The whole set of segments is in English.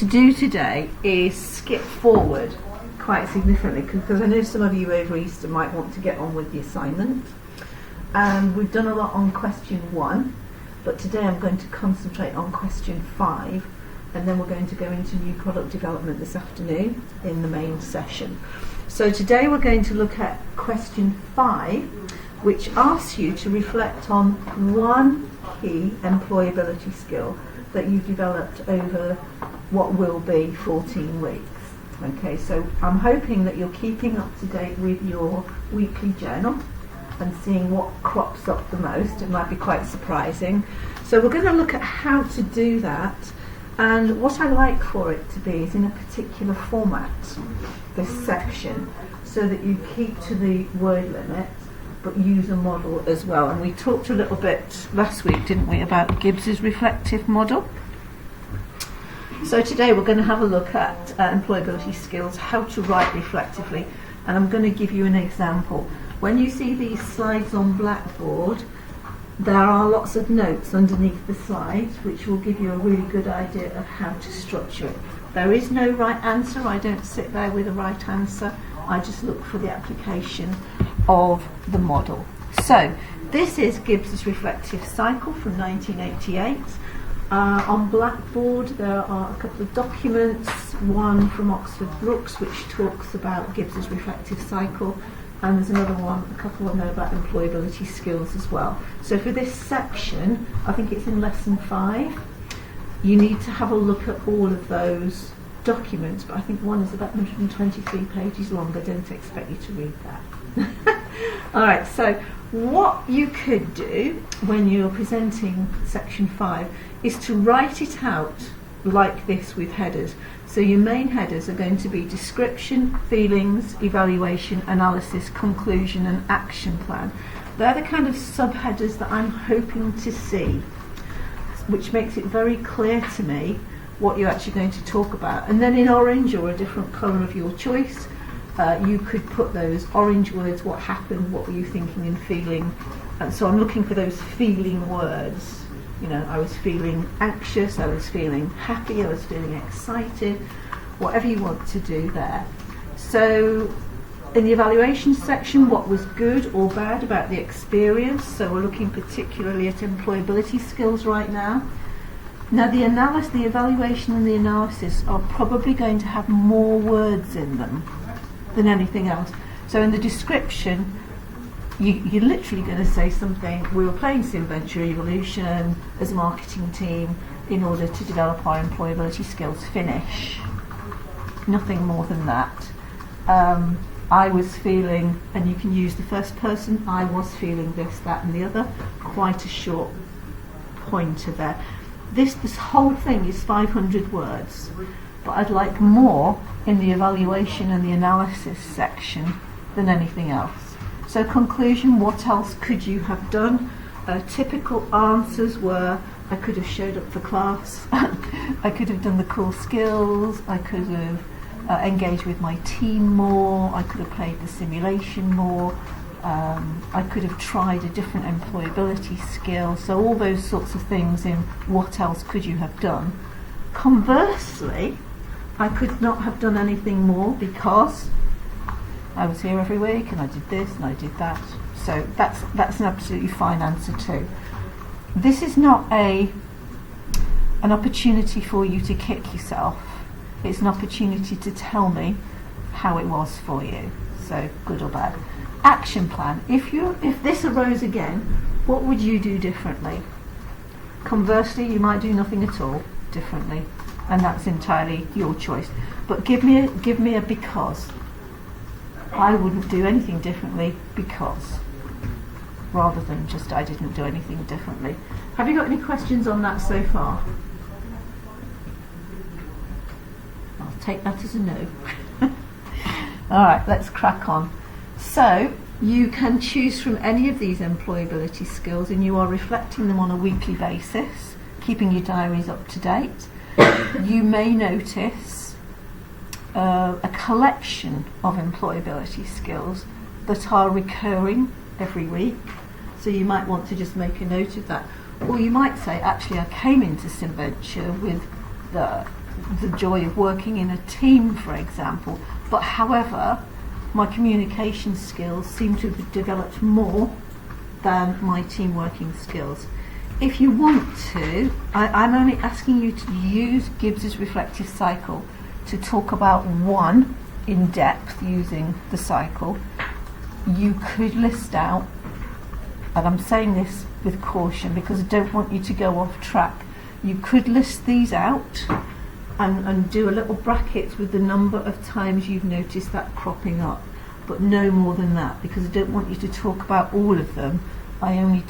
do today is skip forward quite significantly, because I know some of you over Easter might want to get on with the assignment. We've done a lot on question 1, but today I'm going to concentrate on question 5, and then we're going to go into new product development this afternoon in the main session. So today we're going to look at question 5, which asks you to reflect on one key employability skill that you've developed over what will be 14 weeks. Okay, so I'm hoping that you're keeping up to date with your weekly journal and seeing what crops up the most. It might be quite surprising. So we're going to look at how to do that, and what I like for it to be is in a particular format, this section, so that you keep to the word limit but use a model as well. And we talked a little bit last week, didn't we, about Gibbs's reflective model. So today we're going to have a look at employability skills, how to write reflectively, and I'm going to give you an example. When you see these slides on Blackboard, there are lots of notes underneath the slides which will give you a really good idea of how to structure it. There is no right answer. I don't sit there with a right answer. I just look for the application of the model. So this is Gibbs's reflective cycle from 1988. On Blackboard there are a couple of documents, one from Oxford Brookes which talks about Gibbs's reflective cycle, and there's another one, a couple of know about employability skills as well. So for this section, I think it's in lesson 5, you need to have a look at all of those documents, but I think one is about 123 pages long. I don't expect you to read that. Alright, so what you could do when you're presenting section 5 is to write it out like this with headers. So your main headers are going to be description, feelings, evaluation, analysis, conclusion and action plan. They're the kind of subheaders that I'm hoping to see, which makes it very clear to me what you're actually going to talk about. And then in orange or a different colour of your choice, you could put those orange words, what happened, what were you thinking and feeling. And so I'm looking for those feeling words. You know, I was feeling anxious, I was feeling happy, I was feeling excited, whatever you want to do there. So in the evaluation section, what was good or bad about the experience. So we're looking particularly at employability skills right now. Now the evaluation and the analysis are probably going to have more words in them than anything else. So in the description, you're literally going to say something, we were playing SimVenture Evolution as a marketing team in order to develop our employability skills, finish. Nothing more than that. I was feeling, and you can use the first person, I was feeling this, that and the other, quite a short pointer there. This whole thing is 500 words, but I'd like more in the evaluation and the analysis section than anything else. So conclusion, what else could you have done? Typical answers were, I could have showed up for class, I could have done the core skills, I could have engaged with my team more, I could have played the simulation more, I could have tried a different employability skill. So all those sorts of things in what else could you have done. Conversely, I could not have done anything more because I was here every week and I did this and I did that. So that's an absolutely fine answer too. This is not an opportunity for you to kick yourself. It's an opportunity to tell me how it was for you. So good or bad. Action plan. If this arose again, what would you do differently? Conversely, you might do nothing at all differently, and that's entirely your choice. But give me a because. I wouldn't do anything differently because, rather than just I didn't do anything differently. Have you got any questions on that so far? I'll take that as a no. Alright, let's crack on. So you can choose from any of these employability skills, and you are reflecting them on a weekly basis, keeping your diaries up to date. You may notice a collection of employability skills that are recurring every week. So you might want to just make a note of that. Or you might say, actually, I came into SimVenture with the joy of working in a team, for example. But however, my communication skills seem to have developed more than my team working skills. If you want to, I'm only asking you to use Gibbs's reflective cycle to talk about one in depth using the cycle. You could list out, and I'm saying this with caution because I don't want you to go off track, you could list these out and do a little brackets with the number of times you've noticed that cropping up, but no more than that, because I don't want you to talk about all of them. I only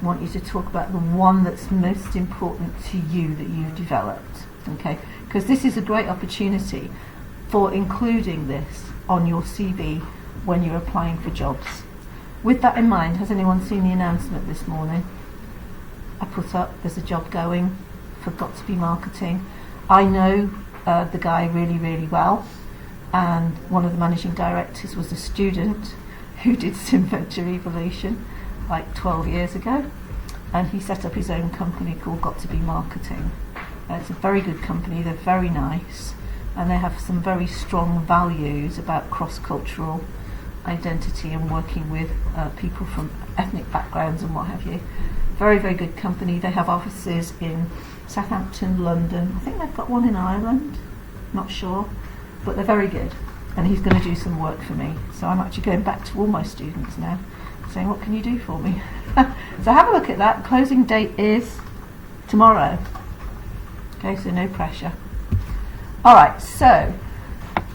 want you to talk about the one that's most important to you that you've developed, okay? Because this is a great opportunity for including this on your CV when you're applying for jobs. With that in mind, has anyone seen the announcement this morning? I put up, there's a job going for Got to Be Marketing. I know the guy really, really well, and one of the managing directors was a student who did SimVenture Evolution like 12 years ago, and he set up his own company called Got to Be Marketing. It's a very good company, they're very nice, and they have some very strong values about cross-cultural identity and working with people from ethnic backgrounds and what have you. Very, very good company. They have offices in Southampton, London. I think they've got one in Ireland, not sure, but they're very good. And he's going to do some work for me. So I'm actually going back to all my students now, saying, what can you do for me? So have a look at that. Closing date is tomorrow. Okay, so no pressure. All right, so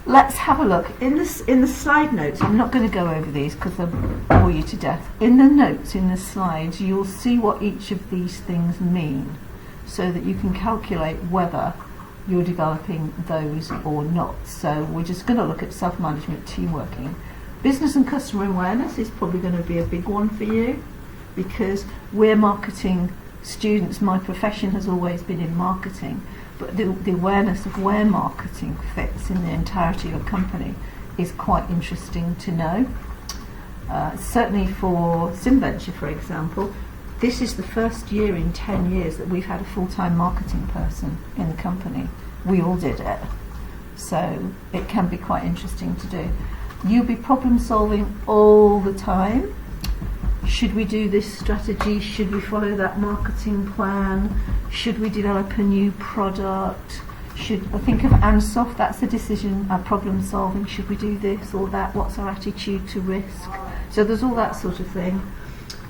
let's have a look. In the slide notes, I'm not going to go over these because they'll bore you to death. In the notes, in the slides, you'll see what each of these things mean, so that you can calculate whether you're developing those or not. So we're just going to look at self-management, team working. Business and customer awareness is probably going to be a big one for you, because we're marketing students. My profession has always been in marketing, but the awareness of where marketing fits in the entirety of a company is quite interesting to know. Certainly for SimVenture, for example, this is the first year in 10 years that we've had a full-time marketing person in the company. We all did it. So it can be quite interesting to do. You'll be problem solving all the time. Should we do this strategy? Should we follow that marketing plan? Should we develop a new product? Should I think of Ansoff? That's a decision, problem solving. Should we do this or that? What's our attitude to risk? So there's all that sort of thing.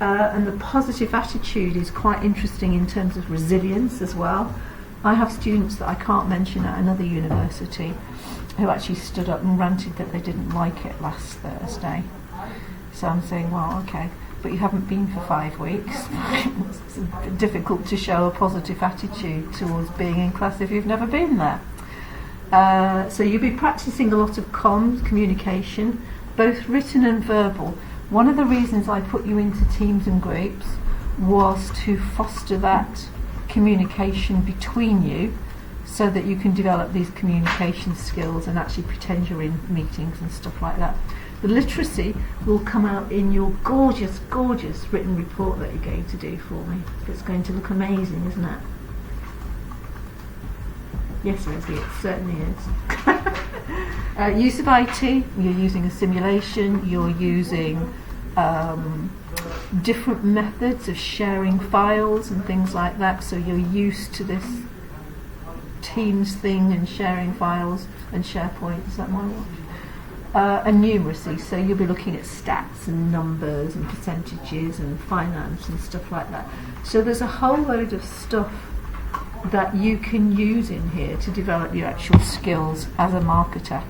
And the positive attitude is quite interesting in terms of resilience as well. I have students that I can't mention at another university who actually stood up and ranted that they didn't like it last Thursday. So I'm saying, well, okay, but you haven't been for 5 weeks. It's difficult to show a positive attitude towards being in class if you've never been there. So you'll be practicing a lot of comms, communication, both written and verbal. One of the reasons I put you into teams and groups was to foster that communication between you, so that you can develop these communication skills and actually pretend you're in meetings and stuff like that. The literacy will come out in your gorgeous, gorgeous written report that you're going to do for me. It's going to look amazing, isn't it? Yes, Rosie, it certainly is. Use of IT, you're using a simulation, you're using different methods of sharing files and things like that, so you're used to this Teams thing and sharing files and SharePoint. Is that my watch? And numeracy, so you'll be looking at stats and numbers and percentages and finance and stuff like that. So there's a whole load of stuff that you can use in here to develop your actual skills as a marketer.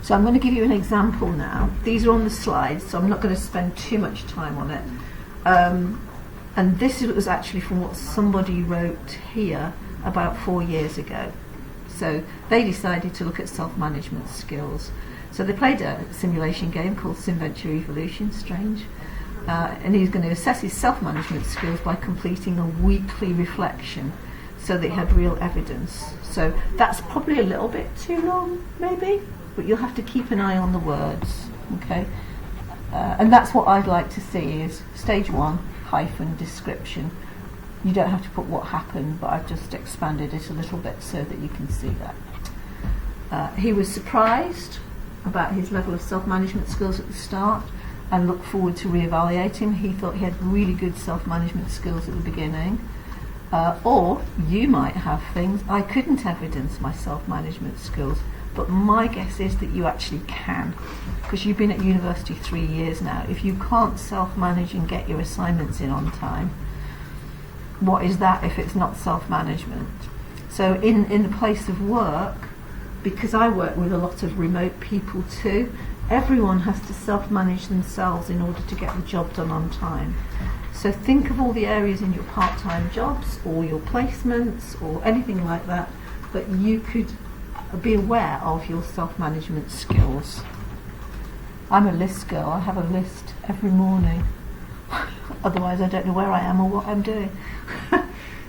So I'm going to give you an example now. These are on the slides, so I'm not going to spend too much time on it. And this was actually from what somebody wrote here about 4 years ago. So they decided to look at self-management skills. So they played a simulation game called SimVenture Evolution, strange. And he's going to assess his self-management skills by completing a weekly reflection, so they had real evidence. So that's probably a little bit too long, maybe, but you'll have to keep an eye on the words, okay? And that's what I'd like to see is stage 1, hyphen description. You don't have to put what happened, but I've just expanded it a little bit so that you can see that. He was surprised about his level of self-management skills at the start and looked forward to re-evaluating. He thought he had really good self-management skills at the beginning. Or you might have things, I couldn't evidence my self-management skills, but my guess is that you actually can, because you've been at university 3 years now. If you can't self-manage and get your assignments in on time, what is that if it's not self-management? So in the place of work, because I work with a lot of remote people too, everyone has to self-manage themselves in order to get the job done on time. So think of all the areas in your part-time jobs or your placements or anything like that that you could be aware of your self-management skills. I'm a list girl. I have a list every morning. Otherwise I don't know where I am or what I'm doing.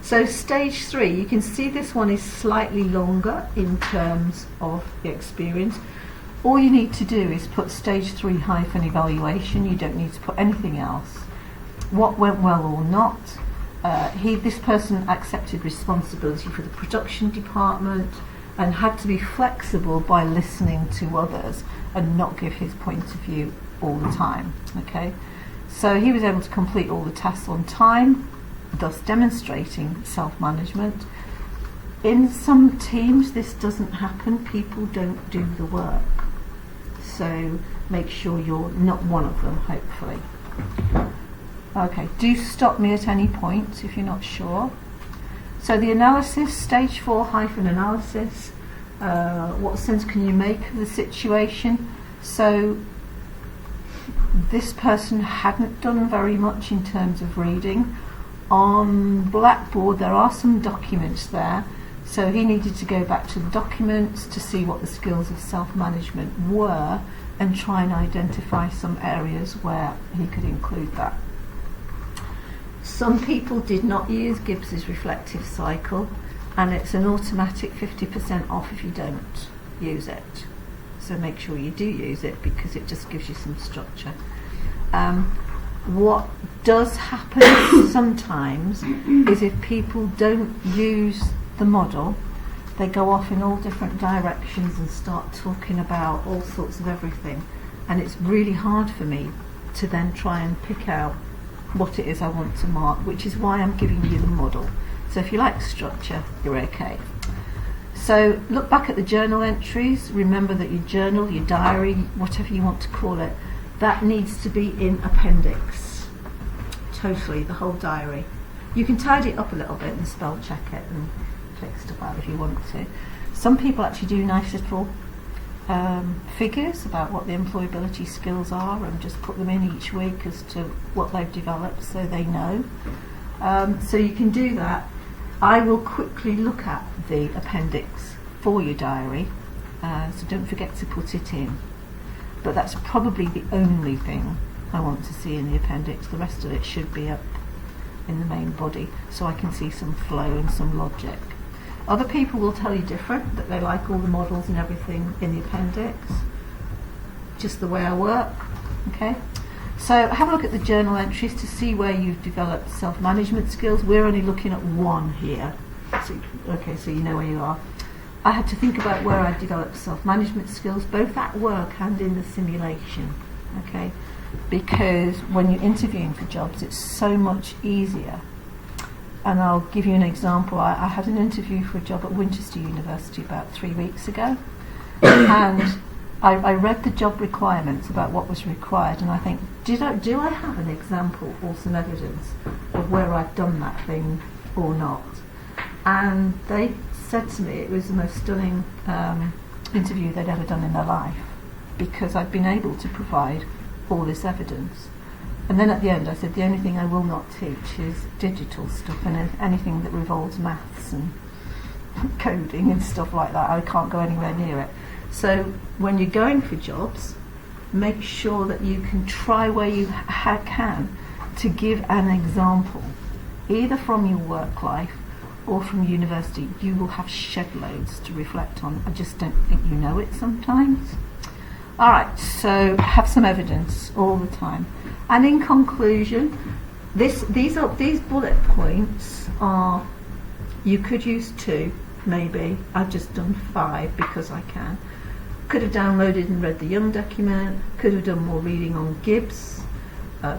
So stage 3, you can see this one is slightly longer in terms of the experience. All you need to do is put stage 3 -evaluation. You don't need to put anything else. What went well or not. This person accepted responsibility for the production department and had to be flexible by listening to others and not give his point of view all the time. Okay, so he was able to complete all the tasks on time, thus demonstrating self-management. In some teams this doesn't happen. People don't do the work, so make sure you're not one of them, hopefully. Okay, do stop me at any point if you're not sure. So the analysis, stage 4 -analysis. What sense can you make of the situation? So this person hadn't done very much in terms of reading. On Blackboard there are some documents there, so he needed to go back to the documents to see what the skills of self-management were and try and identify some areas where he could include that. Some people did not use Gibbs's reflective cycle, and it's an automatic 50% off if you don't use it. So make sure you do use it because it just gives you some structure. What does happen sometimes is if people don't use the model, they go off in all different directions and start talking about all sorts of everything, and it's really hard for me to then try and pick out what it is I want to mark, which is why I'm giving you the model. So if you like structure, you're okay. So look back at the journal entries. Remember that your journal, your diary, whatever you want to call it, that needs to be in appendix. Totally, the whole diary. You can tidy it up a little bit and spell check it and fix stuff out if you want to. Some people actually do nice little figures about what the employability skills are and just put them in each week as to what they've developed so they know. So you can do that. I will quickly look at the appendix for your diary, so don't forget to put it in. But that's probably the only thing I want to see in the appendix. The rest of it should be up in the main body so I can see some flow and some logic. Other people will tell you different, that they like all the models and everything in the appendix. Just the way I work. Okay. So have a look at the journal entries to see where you've developed self-management skills. We're only looking at one here. So you know where you are. I had to think about where I developed self-management skills, both at work and in the simulation. Okay, because when you're interviewing for jobs, it's so much easier. And I'll give you an example. I had an interview for a job at Winchester University about 3 weeks ago, and I read the job requirements about what was required, and I think, do I have an example or some evidence of where I've done that thing or not? And they said to me it was the most stunning interview they'd ever done in their life, because I'd been able to provide all this evidence. And then at the end I said, the only thing I will not teach is digital stuff and anything that revolves maths and coding and stuff like that. I can't go anywhere near it. So when you're going for jobs, make sure that you can try where you can to give an example, either from your work life or from university. You will have shed loads to reflect on. I just don't think you know it sometimes. Alright, so have some evidence all the time. And in conclusion, These bullet points are, you could use 2, maybe. I've just done 5 because I can. Could have downloaded and read the Young document, could have done more reading on Gibbs,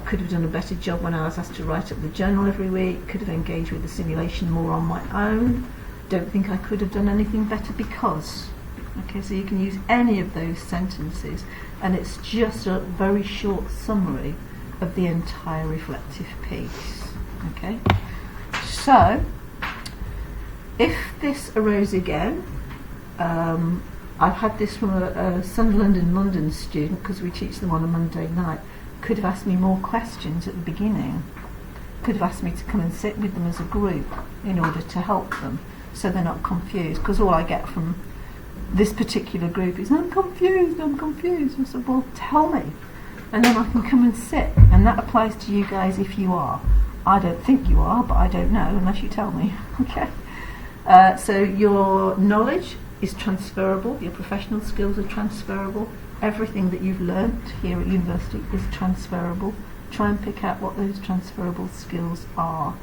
could have done a better job when I was asked to write up the journal every week, could have engaged with the simulation more on my own. Don't think I could have done anything better because. Okay, so you can use any of those sentences, and it's just a very short summary of the entire reflective piece. Okay, so if this arose again, I've had this from a Sunderland and London student, because we teach them on a Monday night, could have asked me more questions at the beginning, could have asked me to come and sit with them as a group in order to help them so they're not confused, because all I get from this particular group is, I'm confused. I said, well, tell me, and then I can come and sit, and that applies to you guys if you are. I don't think you are, but I don't know unless you tell me. Okay, so your knowledge is transferable, your professional skills are transferable, everything that you've learnt here at university is transferable. Try and pick out what those transferable skills are.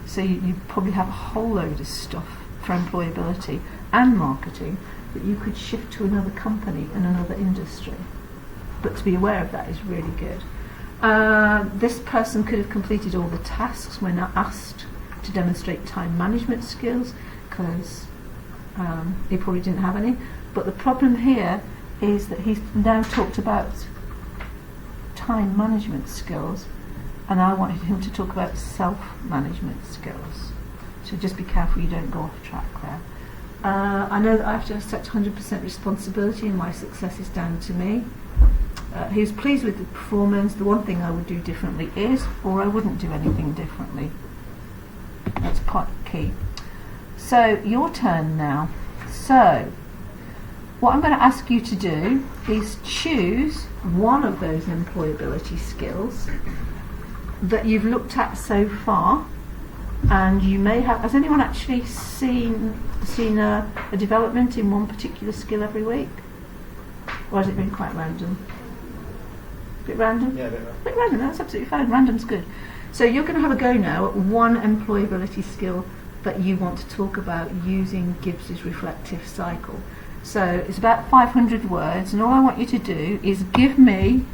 So you probably have a whole load of stuff for employability and marketing that you could shift to another company and another industry. But to be aware of that is really good. This person could have completed all the tasks when asked to demonstrate time management skills, because he probably didn't have any. But the problem here is that he's now talked about time management skills, and I wanted him to talk about self-management skills. So just be careful you don't go off track there. I know that I have to accept 100% responsibility, and my success is down to me. He was pleased with the performance. The one thing I would do differently is, or I wouldn't do anything differently. That's quite key. So your turn now. So what I'm going to ask you to do is choose one of those employability skills that you've looked at so far, and you may have. Has anyone actually seen a development in one particular skill every week, or has it been quite random? A bit random? Yeah, a bit random. A bit random. That's absolutely fine. Random's good. So you're going to have a go now at one employability skill that you want to talk about using Gibbs's reflective cycle. So it's about 500 words, and all I want you to do is give me.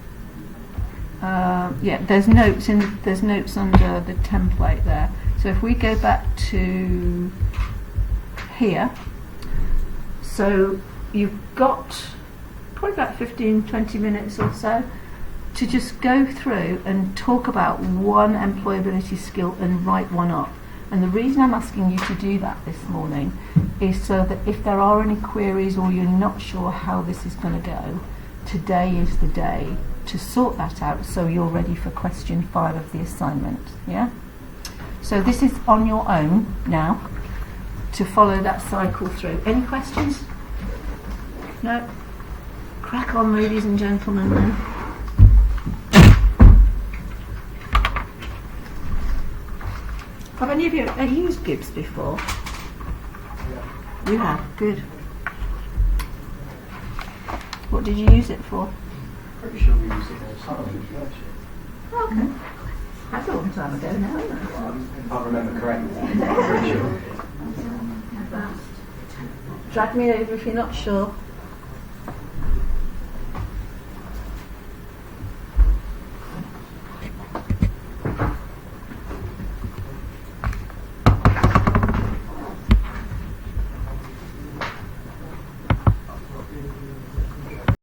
There's notes under the template there. So if we go back to here, so you've got probably about 15-20 minutes or so to just go through and talk about one employability skill and write one up. And the reason I'm asking you to do that this morning is so that if there are any queries or you're not sure how this is going to go, today is the day to sort that out so you're ready for question 5 of the assignment. Yeah? So this is on your own now to follow that cycle through. Any questions? No? Crack on, ladies and gentlemen, then. Have any of you used Gibbs before? Yeah. You have? Good. What did you use it for? Pretty sure we used it all summer. Okay. That's a long time ago now, isn't it? I can't remember correctly. Pretty sure. Drag me over if you're not sure.